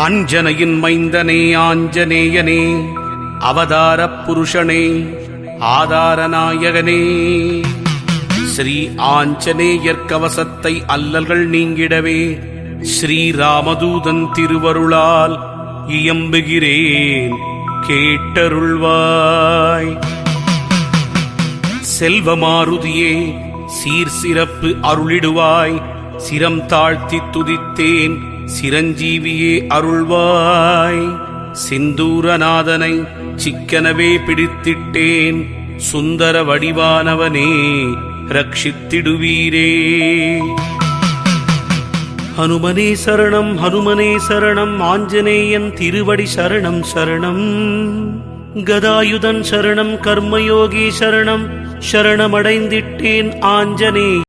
அஞ்சனையின் மைந்தனே ஆஞ்சநேயனே, அவதாரப் புருஷனே, ஆதாரநாயகனே, ஸ்ரீ ஆஞ்சநேயர் கவசத்தை அல்லல்கள் நீங்கிடவே ஸ்ரீராமதூதன் திருவருளால் இயம்புகிறேன், கேட்டருள்வாய். செல்வமாருதியே, சீர் சிறப்பு அருளிடுவாய், சிரம் தாழ்த்தி துதித்தேன், சிரஞ்சீவியே அருள்வாய். சிந்தூரநாதனை சிக்கனவே பிடித்திட்டேன், சுந்தர வடிவானவனே ரட்சித்திடுவீரே. ஹனுமனே சரணம், ஹனுமனே சரணம், ஆஞ்சநேயன் திருவடி சரணம் சரணம். கதாயுதன் சரணம், கர்மயோகி சரணம், சரணமடைந்திட்டேன் ஆஞ்சநேய.